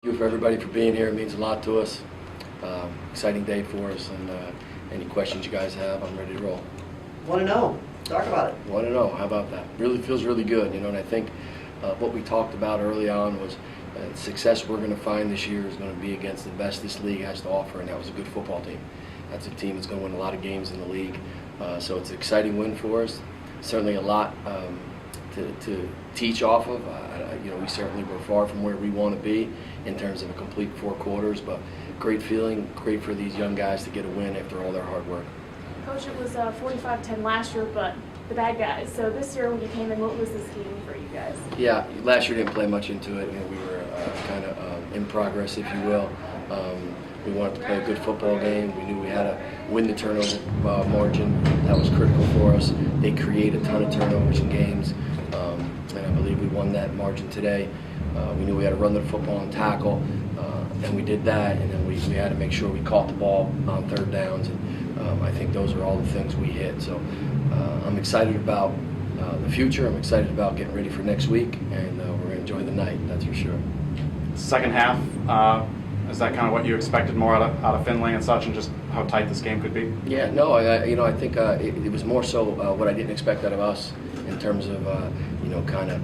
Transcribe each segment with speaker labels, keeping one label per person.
Speaker 1: Thank you for everybody for being here. It means a lot to us. Exciting day for us, and any questions you guys have, I'm ready to roll.
Speaker 2: Want to know? Talk about it.
Speaker 1: Want to know? How about that? Really feels really good, you know. And I think what we talked about early on was the success we're going to find this year is going to be against the best this league has to offer, and that was a good football team. That's a team that's going to win a lot of games in the league. So it's an exciting win for us. Certainly a lot to teach off of. You know, we certainly were far from where we want to be in terms of a complete 4 quarters, but great feeling, great for these young guys to get a win after all their hard work.
Speaker 3: Coach, it was 45-10 last year, but the bad guys. So this year when you came in, what was the scheme for you guys?
Speaker 1: Yeah, last year didn't play much into it. You know, we were kind of in progress, if you will. We wanted to play a good football game. We knew we had to win the turnover margin. That was critical for us. They create a ton of turnovers in games, and I believe we won that margin today. We knew we had to run the football and tackle, and we did that. And then we had to make sure we caught the ball on 3rd downs. And I think those are all the things we hit. So I'm excited about the future. I'm excited about getting ready for next week, and we're going to enjoy the night, that's for sure.
Speaker 4: Second half, is that kind of what you expected more out of Findlay and such, and just how tight this game could be?
Speaker 1: Yeah, no, I think it was more so what I didn't expect out of us in terms of kind of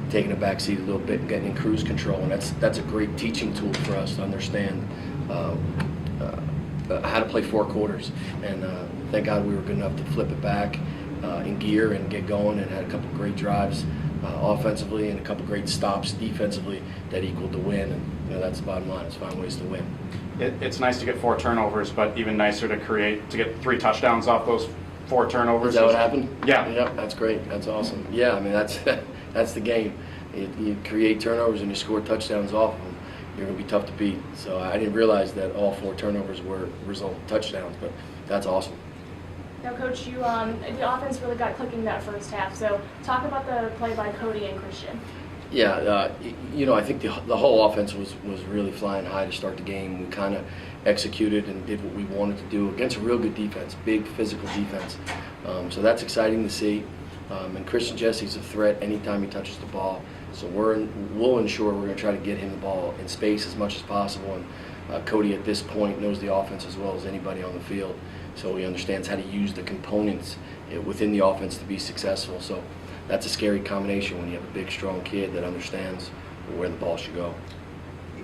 Speaker 1: taking a back seat a little bit and getting in cruise control, and that's a great teaching tool for us to understand how to play 4 quarters. And thank God we were good enough to flip it back in gear and get going, and had a couple great drives offensively and a couple great stops defensively that equaled the win. And that's the bottom line. It's find ways to win.
Speaker 4: It's nice to get 4 turnovers, but even nicer to get 3 touchdowns off those 4 turnovers.
Speaker 1: Is that what happened?
Speaker 4: Yeah.
Speaker 1: Yep, that's great. That's awesome. Yeah, I mean, that's the game. You create turnovers and you score touchdowns off of them, you're going to be tough to beat. So I didn't realize that all 4 turnovers were result touchdowns, but that's awesome.
Speaker 3: Now, Coach, the offense really got clicking that first half. So talk about the play by Cody and Christian.
Speaker 1: Yeah, I think the whole offense was really flying high to start the game. We kind of executed and did what we wanted to do against a real good defense, big physical defense. So that's exciting to see. And Christian Jesse's a threat anytime he touches the ball. So we'll ensure we're going to try to get him the ball in space as much as possible. And Cody at this point knows the offense as well as anybody on the field. So he understands how to use the components within the offense to be successful. So that's a scary combination when you have a big, strong kid that understands where the ball should go.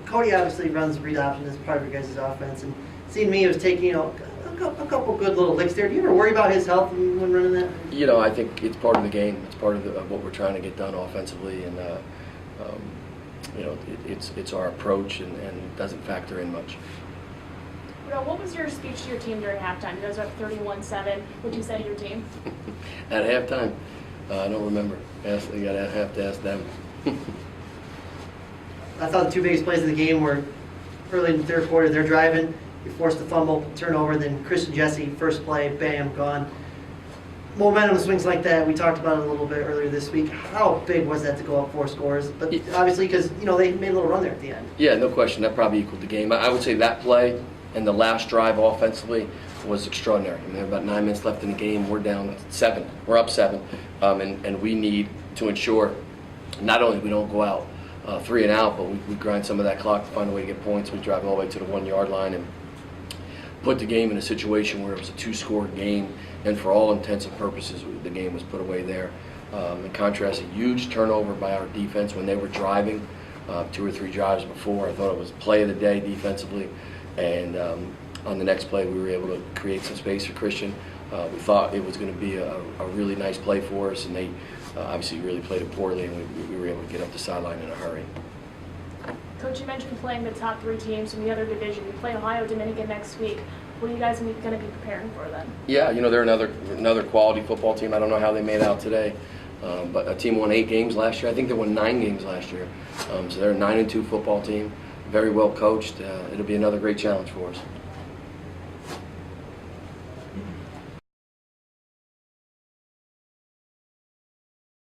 Speaker 2: Cody obviously runs read option as part of your guys' offense, and seeing me, he was taking a couple good little licks there. Do you ever worry about his health when running that?
Speaker 1: I think it's part of the game. It's part of what we're trying to get done offensively, and it's our approach, and it doesn't factor in much.
Speaker 3: What was your speech to your team during halftime? You guys are up 31-7. What did you say to your team?
Speaker 1: At halftime, I don't remember. You gotta have to ask them.
Speaker 2: I thought the 2 biggest plays of the game were early in the 3rd quarter. They're driving, you forced the fumble, turnover, then Chris and Jesse, first play, bam, gone. Momentum swings like that, we talked about it a little bit earlier this week. How big was that to go up 4 scores? But obviously, because they made a little run there at the end. Yeah,
Speaker 1: no question. That probably equaled the game. I would say that play and the last drive offensively was extraordinary. I mean, there were about 9 minutes left in the game. We're down 7. We're up 7, and we need to ensure not only we don't go out 3 and out, but we grind some of that clock to find a way to get points. We drive all the way to the 1-yard line and put the game in a situation where it was a 2-score game, and for all intents and purposes, the game was put away there. In contrast, a huge turnover by our defense when they were driving 2 or 3 drives before. I thought it was play of the day defensively, and on the next play, we were able to create some space for Christian. We thought it was going to be a really nice play for us, and they obviously really played it poorly, and we were able to get up the sideline in a hurry.
Speaker 3: Coach, you mentioned playing the top 3 teams from the other division. You play Ohio Dominican next week. What are you guys going to be preparing for then? Yeah, they're another quality football team. I don't know how they made out today, but a team won 8 games last year. I think they won 9 games last year. So they're a 9-2 football team, very well coached. It'll be another great challenge for us.